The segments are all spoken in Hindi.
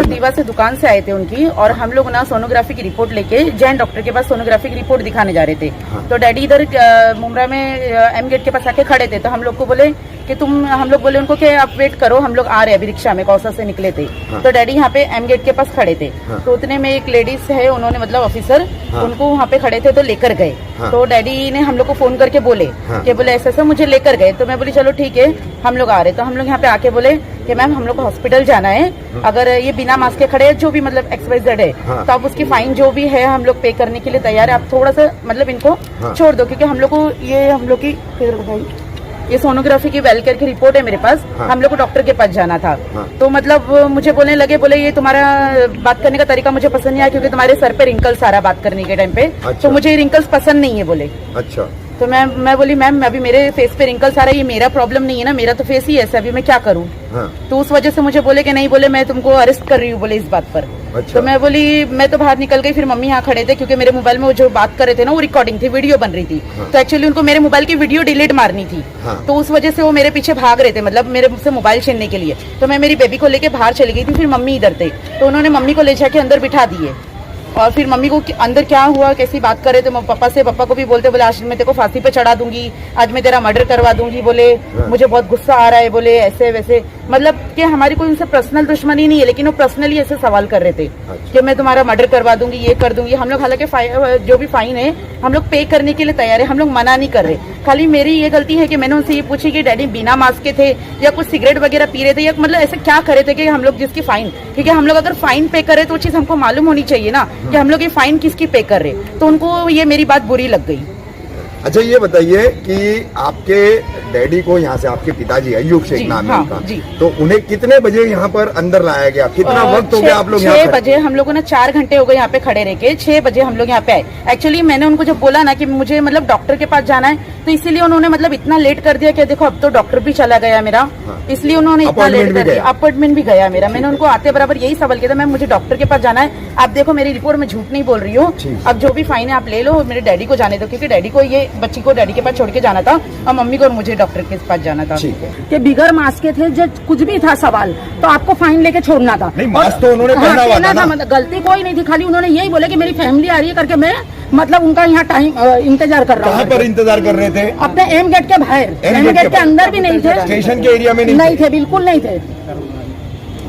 दीवा से दुकान से आए थे उनकी, और हम लोग ना सोनोग्राफी की रिपोर्ट लेके जैन डॉक्टर के पास सोनोग्राफी की रिपोर्ट दिखाने जा रहे थे। तो डैडी इधर मुमरा में एम गेट के पास आके खड़े थे। तो हम लोग को बोले कि हम लोग बोले उनको कि आप वेट करो, हम लोग आ रहे हैं अभी, रिक्शा में कौसा से निकले थे। तो डैडी यहाँ पे एम गेट के पास खड़े थे। तो उतने में एक लेडीज है, उन्होंने मतलब ऑफिसर उनको वहाँ पे खड़े थे तो लेकर गए। तो डैडी ने हम लोग को फोन करके बोले कि बोले ऐसा मुझे लेकर गए। तो मैं बोली चलो ठीक है हम लोग आ रहे। तो हम लोग यहाँ पे आके बोले कि मैम हम लोग को हॉस्पिटल जाना है, अगर ये बिना मास्क के खड़े हैं जो भी मतलब XYZ है तो आप उसकी फाइन जो भी है हम लोग पे करने के लिए तैयार है, आप थोड़ा सा मतलब इनको छोड़ दो, क्योंकि हम लोग को ये हम लोग की ये सोनोग्राफी की वेलकेयर की रिपोर्ट है मेरे पास। हम लोग को डॉक्टर के पास जाना था। तो मतलब मुझे बोलने लगे, बोले ये तुम्हारा बात करने का तरीका मुझे पसंद नहीं आया, क्योंकि तुम्हारे सर पे रिंकल्स आ रहा बात करने के टाइम पे। तो मुझे रिंकल्स पसंद नहीं है बोले। अच्छा। तो मैं बोली मैम अभी मेरे फेस पे रिंकल्स आ रहा है, ये मेरा प्रॉब्लम नहीं है ना, मेरा तो फेस ही ऐसा, अभी मैं क्या करूँ। तो उस वजह से मुझे बोले कि नहीं, बोले मैं तुमको अरेस्ट कर रही हूँ बोले इस बात पर। अच्छा। तो मैं बोली, मैं तो बाहर निकल गई। फिर मम्मी यहाँ खड़े थे, क्योंकि मेरे मोबाइल में वो जो बात कर रहे थे ना वो रिकॉर्डिंग थी, वीडियो बन रही थी। तो एक्चुअली उनको मेरे मोबाइल की वीडियो डिलीट मारनी थी। तो उस वजह से वो मेरे पीछे भाग रहे थे, मतलब मेरे मुझसे मोबाइल छीनने के लिए। तो मैं मेरी बेबी को लेके बाहर चली गई थी। फिर मम्मी इधर थे, तो उन्होंने मम्मी को ले जाके अंदर बिठा दिए। और फिर मम्मी को अंदर क्या हुआ कैसी बात कर रहे थे पापा को भी बोलते, बोले आज मैं तेरे को फांसी पे चढ़ा दूंगी, आज मैं तेरा मर्डर करवा दूंगी, बोले मुझे बहुत गुस्सा आ रहा है, बोले ऐसे वैसे, मतलब कि हमारी कोई उनसे पर्सनल दुश्मनी नहीं है, लेकिन वो पर्सनली ऐसे सवाल कर रहे थे कि मैं तुम्हारा मर्डर करवा दूंगी, ये कर दूंगी। हम लोग हालांकि जो भी फाइन है हम लोग पे करने के लिए तैयार है, हम लोग मना नहीं कर रहे। खाली मेरी ये गलती है कि मैंने उनसे ये पूछी कि डैडी बिना मास्क के थे या कुछ सिगरेट वगैरह पी रहे थे, या मतलब ऐसे क्या करे थे कि हम लोग जिसकी फाइन, क्योंकि हम लोग अगर फाइन पे करे तो वो चीज हमको मालूम होनी चाहिए ना कि हम लोग ये फाइन किसकी पे कर रहे। तो उनको ये मेरी बात बुरी लग गई। अच्छा ये बताइए कि आपके डैडी को यहाँ से, आपके पिताजी अय्यूब शेख नाम है उनका, तो उन्हें कितने बजे यहाँ पर अंदर लाया गया, कितना वक्त हो गया आप लोग यहाँ? 6 बजे हम लोगों ने 4 घंटे हो गए यहाँ पे खड़े रह के। 6 बजे हम लोग यहाँ पे आए। एक्चुअली मैंने उनको जब बोला ना कि मुझे मतलब डॉक्टर के पास जाना है, तो इसीलिए उन्होंने मतलब इतना लेट कर दिया कि देखो अब तो डॉक्टर भी चला गया मेरा, इसलिए उन्होंने इतना लेट कर दिया। अपॉइंटमेंट भी गया मेरा। मैंने उनको आते बराबर यही सवाल किया था, मैम मुझे डॉक्टर के पास जाना है, आप देखो मेरी रिपोर्ट में झूठ नहीं बोल रही हूँ, अब जो भी फाइन है आप ले लो, मेरे डैडी को जाने दो, क्योंकि डैडी को ये बच्ची को डैडी के पास छोड़ के जाना था और मम्मी को और मुझे डॉक्टर के पास जाना था। कि बिगर मास्क के थे, जब कुछ भी था सवाल तो आपको फाइन लेके छोड़ना था। नहीं, मास्क तो उन्होंने पहना हुआ था ना। मतलब गलती कोई नहीं थी, खाली उन्होंने यही बोले कि मेरी फैमिली आ रही है करके मैं मतलब उनका यहाँ टाइम इंतजार कर रहा हूँ। कहाँ पर इंतजार कर रहे थे? अपने एम गेट के बाहर, एम गेट के अंदर भी नहीं थे, स्टेशन के एरिया में नहीं थे, बिल्कुल नहीं थे,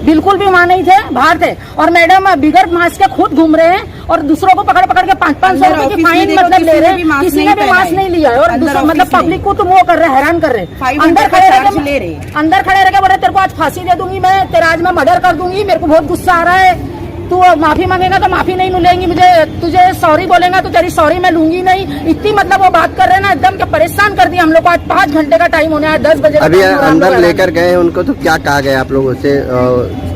बिल्कुल भी वहाँ नहीं थे, बाहर थे। और मैडम बिगर मास्क के खुद घूम रहे हैं और दूसरों को पकड़ पकड़ के 500-500 रुपए की फाइन मतलब ले रहे हैं, किसी ने भी मास्क नहीं लिया है। और मतलब पब्लिक को तुम वो कर रहे, हैरान कर रहे। अंदर खड़े रह के बोले तेरे को आज फांसी दे दूंगी मैं, तेरा आज मैं मर्डर कर दूंगी, मेरे को बहुत गुस्सा आ रहा है, तू माफी मांगेगा तो माफी नहीं लेंगी, मुझे तुझे सॉरी बोलेगा तो तेरी सॉरी मैं लूंगी नहीं। इतनी मतलब वो बात कर रहे हैं ना, एकदम के परेशान कर दिया हम लोग को। आज 5 घंटे का टाइम होने आया, 10 बजे अभी अंदर लेकर गए उनको, तो क्या कहा गया आप लोगों से?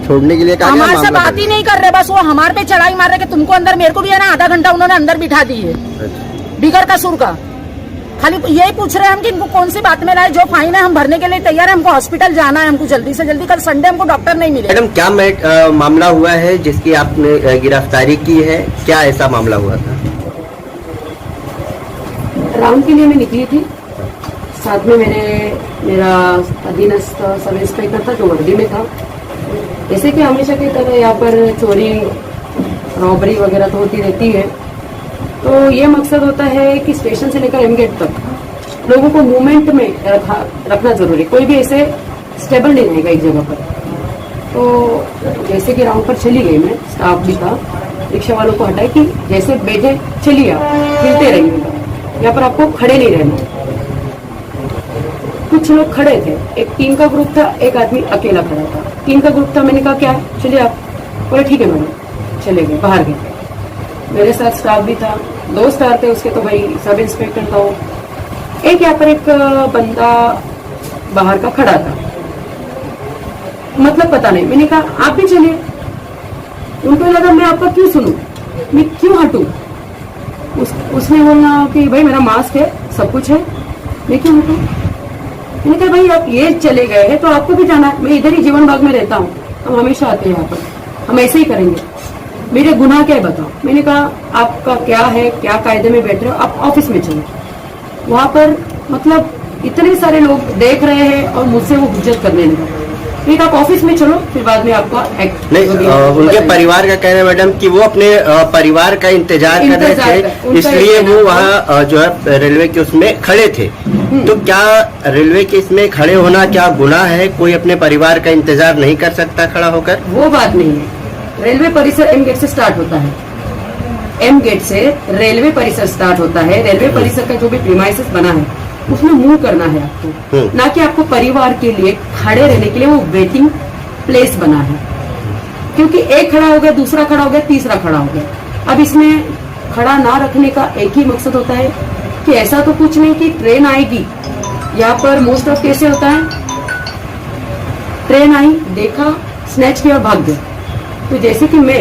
छोड़ने के लिए कहा? हमारे से बात ही नहीं कर रहे, बस वो हमारे पे चढ़ाई मार रहे कि तुमको अंदर, मेरे को भी है ना आधा घंटा उन्होंने अंदर बिठा दिए बिगर कसूर का। खाली यही पूछ रहे हैं हम कि इनको कौन सी बात में लाए, जो फाइन है हम भरने के लिए तैयार है, हमको हॉस्पिटल जाना है, हमको जल्दी से जल्दी। कल संडे हमको डॉक्टर नहीं मिले। मैडम क्या मामला हुआ है जिसकी आपने गिरफ्तारी की है, क्या ऐसा मामला हुआ था? राउंड के लिए मैं निकली थी, साथ में मेरा अधीनस्थ सब इंस्पेक्टर था जो वर्दी में था। जैसे कि हमेशा की तरह यहाँ पर चोरी रॉबरी वगैरह तो होती रहती है, तो ये मकसद होता है कि स्टेशन से लेकर एम गेट तक लोगों को मूवमेंट में रखना जरूरी। कोई भी ऐसे स्टेबल नहीं रहेगा एक जगह पर। तो जैसे कि राउंड पर चली गई मैं, स्टाफ भी था, रिक्शा वालों को हटाए कि जैसे बैठे चलिए, आप हिलते रहिएगा, यहाँ पर आपको खड़े नहीं रहना। कुछ लोग खड़े थे, एक टीम का ग्रुप था, एक आदमी अकेला खड़ा था। टीम का ग्रुप था, मैंने कहा क्या चलिए आप, बोले ठीक है मैडम, चले गए, बाहर गए। मेरे साथ स्टाफ भी था, 2 स्टार थे उसके, तो भाई सब इंस्पेक्टर था वो। एक यहाँ पर एक बंदा बाहर का खड़ा था, मतलब पता नहीं, मैंने कहा आप भी चलिए। उनको लगा मैं आपका क्यों सुनूं, मैं क्यों हटूं। उसने बोला कि भाई मेरा मास्क है, सब कुछ है, मैं क्यों हटूं। मैंने कहा भाई आप ये चले गए हैं तो आपको भी जाना है, मैं इधर ही जीवन बाग में रहता हूँ, हम हमेशा आते हैं यहाँ पर, हम ऐसे ही करेंगे, मेरे गुनाह क्या है बताओ। मैंने कहा आपका क्या है, क्या कायदे में बैठ रहे हो, आप ऑफिस में चलो। वहां पर मतलब इतने सारे लोग देख रहे हैं और मुझसे वो हुज्जत करने लगा। एक आप ऑफिस में चलो, फिर बाद में आपको नहीं, उनके परिवार का कहना है मैडम कि वो अपने परिवार का इंतजार कर रहे थे, इसलिए वो वहाँ जो है रेलवे के उसमें खड़े थे। तो क्या रेलवे के इसमें खड़े होना क्या गुनाह है? कोई अपने परिवार का इंतजार नहीं कर सकता खड़ा होकर? वो बात नहीं है। रेलवे परिसर एम गेट से स्टार्ट होता है, एम गेट से रेलवे परिसर स्टार्ट होता है। रेलवे परिसर का जो भी प्रीमाइसेस बना है उसमें मूव करना है आपको, ना कि आपको परिवार के लिए खड़े रहने के लिए वो वेटिंग प्लेस बना है। क्योंकि एक खड़ा हो गया, दूसरा खड़ा हो गया, तीसरा खड़ा हो गया। अब इसमें खड़ा ना रखने का एक ही मकसद होता है कि ऐसा तो कुछ नहीं कि ट्रेन आएगी। यहाँ पर मोस्ट ऑफ कैसे होता है, ट्रेन आई, देखा, स्नैच किया और भाग गया। तो जैसे कि मैं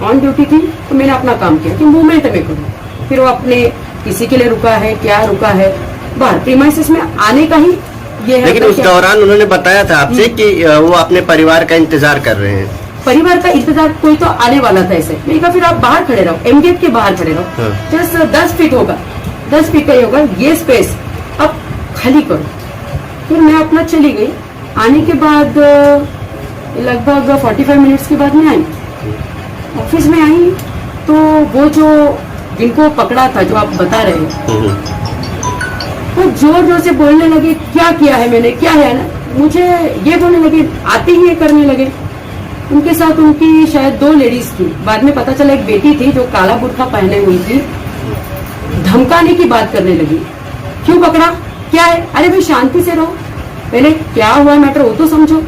ऑन ड्यूटी थी तो मैंने अपना काम किया कि मूवमेंट में करूँ, फिर वो अपने किसी के लिए रुका है, क्या रुका है, बाहर प्रीमाइसेस में आने का ही ये है। लेकिन उस दौरान उन्होंने बताया था आपसे कि वो अपने परिवार का इंतजार कर रहे हैं। परिवार का इंतजार, कोई तो आने वाला था ऐसे। मैंने कहा फिर आप बाहर खड़े रहो, एम गेट के बाहर खड़े रहो, जस्ट 10 फीट होगा, 10 फीट का ही होगा, ये स्पेस अब खाली करो। फिर मैं अपना चली गई। आने के बाद लगभग 45 मिनट्स के बाद मैं आई, ऑफिस में आई तो वो जो जिनको पकड़ा था, जो आप बता रहे हैं, वो जोर जोर से बोलने लगे, क्या किया है मैंने, क्या है ना, मुझे ये बोलने लगे, आते ही ये करने लगे। उनके साथ उनकी शायद 2 लेडीज थी, बाद में पता चला एक बेटी थी जो काला बुर्खा पहने हुई थी। धमकाने की बात करने लगी, क्यों पकड़ा, क्या है, अरे भाई शांति से रहो, पहले क्या हुआ मैटर वो तो समझो।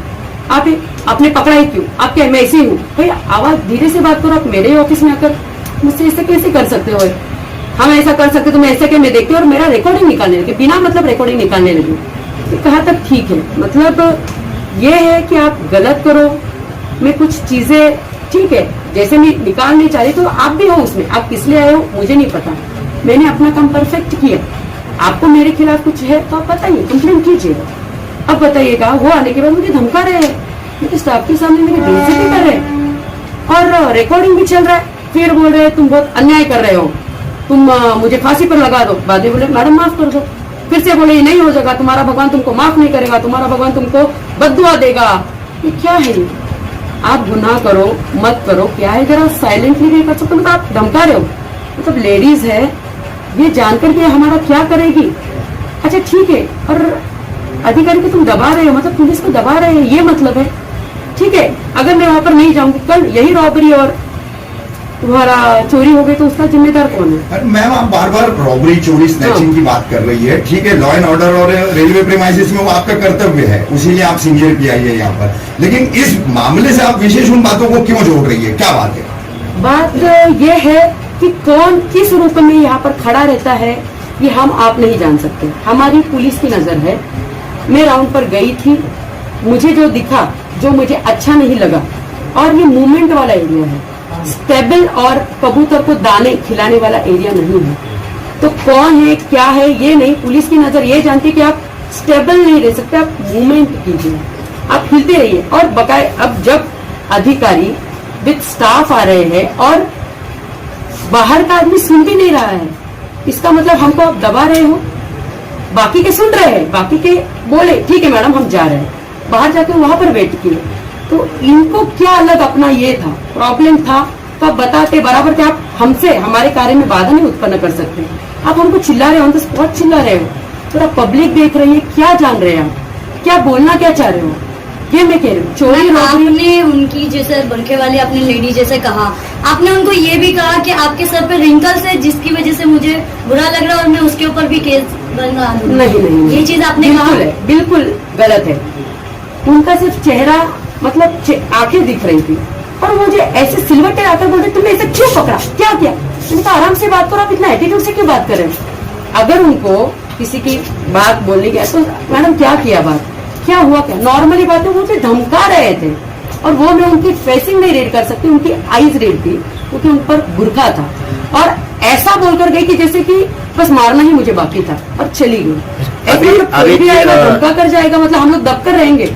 आपने पकड़ा ही क्यों, आप क्या, मैं ऐसे हूँ भाई, आवाज धीरे से बात करो। आप मेरे ऑफिस में आकर मुझसे ऐसे कैसे कर सकते हो, हम ऐसा कर सकते, तुम ऐसे क्या, मैं देखती हूँ, और मेरा रिकॉर्डिंग निकालने लगे, बिना मतलब रिकॉर्डिंग निकालने लगी। कहा तक ठीक है, मतलब ये है कि आप गलत करो, मैं कुछ चीजें ठीक है जैसे मैं निकाल नहीं चाह रही, तो आप भी हो उसमें, आप किस लिए आए हो मुझे नहीं पता, मैंने अपना काम परफेक्ट किया। आपको मेरे खिलाफ कुछ है तो आप बताइए, कंप्लेन कीजिएगा। अब बताइएगा, वो आने के बाद मुझे धमका रहे हैं, मुझे स्टाफ के सामने मेरी बेइज्जती कर रहे हैं और रिकॉर्डिंग भी चल रहा है। फिर बोल रहे हैं तुम बहुत अन्याय कर रहे हो, तुम मुझे फांसी पर लगा दो। बाद में बोले मैडम माफ कर दो। फिर से बोले ये नहीं हो जाएगा, तुम्हारा भगवान तुमको माफ नहीं करेगा, तुम्हारा भगवान तुमको बद्दुआ देगा। ये क्या है, आप गुनाह करो मत करो, क्या है, जरा साइलेंटली नहीं कर सकते, मतलब आप धमका रहे हो। मतलब लेडीज है, ये जानकर के हमारा क्या करेगी। अच्छा ठीक है, और अधिकारी को तुम दबा रहे हो, मतलब पुलिस को दबा रहे हो, ये मतलब है। ठीक है, अगर मैं वहां पर नहीं जाऊंगी, कल यही रॉबरी और तुम्हारा चोरी हो गई तो उसका जिम्मेदार कौन है? मैम आप बार बार रॉबरी, चोरी, स्नैचिंग की बात कर रही है, ठीक है, लॉ एंड ऑर्डर और रेलवे प्रीमाइसेस में वो आपका कर्तव्य है, उसीलिए आप सीनियर पीआई है यहाँ पर। लेकिन इस मामले से आप विशेष उन बातों को क्यों जोड़ रही है, क्या बात है? बात ये है कि कौन किस रूप में यहाँ पर खड़ा रहता है, ये हम आप नहीं जान सकते। हमारी पुलिस की नजर है। मैं राउंड पर गई थी, मुझे जो दिखा, जो मुझे अच्छा नहीं लगा, और ये मूवमेंट वाला एरिया है, स्टेबल और कबूतर को दाने खिलाने वाला एरिया नहीं है। तो कौन है क्या है ये नहीं, पुलिस की नजर ये जानती है कि आप स्टेबल नहीं रह सकते, आप मूवमेंट कीजिए, आप हिलते रहिए। और बकाए अब जब अधिकारी विद स्टाफ आ रहे हैं और बाहर का आदमी सुन भी नहीं रहा है, इसका मतलब हमको आप दबा रहे हो। बाकी के सुन रहे हैं, बाकी के बोले ठीक है मैडम हम जा रहे हैं, बाहर जाके वहां पर वेट किए। तो इनको क्या अलग अपना ये था, प्रॉब्लम था, तो आप बताते बराबर थे। आप हमसे हमारे कार्य में बाधा नहीं उत्पन्न कर सकते। आप हमको चिल्ला रहे हो, तो स्पॉट चिल्ला रहे हो, थोड़ा पब्लिक देख रही है, क्या जान रहे हैं आप, क्या बोलना क्या चाह रहे हो, ये मैं कह रही हूँ। चोरी रॉबरी, आपने उनकी जैसे बरखे वाली आपने लेडी जैसे कहा, आपने उनको ये भी कहा कि आपके सर पे रिंकल्स है जिसकी वजह से मुझे बुरा लग रहा है और मैं उसके ऊपर भी केस बनवा दूं। नहीं, ये चीज आपने कहा बिल्कुल गलत है। उनका सिर्फ चेहरा मतलब आंखें दिख रही थी और मुझे ऐसे सिलवटे आकर बोलते तुमने ऐसे क्यों पकड़ा, क्या किया। मैंने कहा आराम से बात करो, आप इतना एटीट्यूड से क्यों बात कर रहे हो। अगर उनको किसी की बात बोलनी गया तो मैडम क्या किया, बात क्या हुआ, क्या नॉर्मली बात है, वो मुझे धमका रहे थे और वो मैं उनकी फेसिंग नहीं रीड कर सकती, उनकी आईज रीड थी क्योंकि उन पर बुरखा था और ऐसा बोलकर गई कि जैसे कि बस मारना ही मुझे बाकी था और चली गई। ऐसे कोई भी आएगा धमका कर जाएगा, मतलब हम लोग दब कर रहेंगे,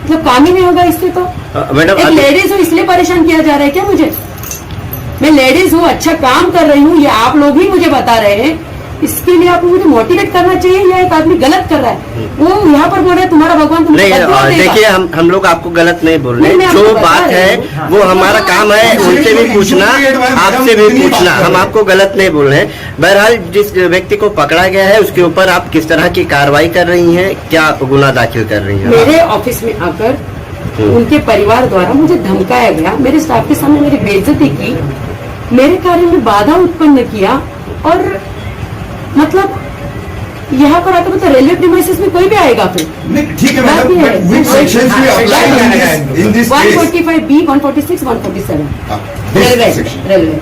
मतलब काम ही नहीं होगा इससे। तो एक लेडीज हूँ इसलिए परेशान किया जा रहा है क्या मुझे? मैं लेडीज हूँ, अच्छा काम कर रही हूँ, ये आप लोग ही मुझे बता रहे हैं इसके लिए आपको मुझे मोटिवेट करना चाहिए या एक आदमी गलत कर रहा है वो यहाँ पर बोल रहा है तुम्हारा भगवान तुमको नहीं बदला देगा। देखिए हम लोग आपको गलत नहीं बोल रहे नहीं, मैं जो आपको बात बता है रही हूँ। वो हमारा काम है उनसे भी पूछना आपसे भी पूछना हम आपको गलत नहीं बोल रहे हैं। बहरहाल जिस व्यक्ति को पकड़ा गया है उसके ऊपर आप किस तरह की कार्रवाई कर रही हैं, क्या गुना दाखिल कर रही हैं? मेरे ऑफिस में आकर उनके परिवार द्वारा मुझे धमकाया गया, मेरे स्टाफ के सामने मेरी बेइज्जती की, मेरे कार्य में बाधा उत्पन्न किया और मतलब यहाँ पर आकर मतलब रेलवे प्रीमाइसेस में कोई भी आएगा फिर नहीं, ठीक है madam, but which sections we apply in this case? 145B, 146, 147 this railway section. Railway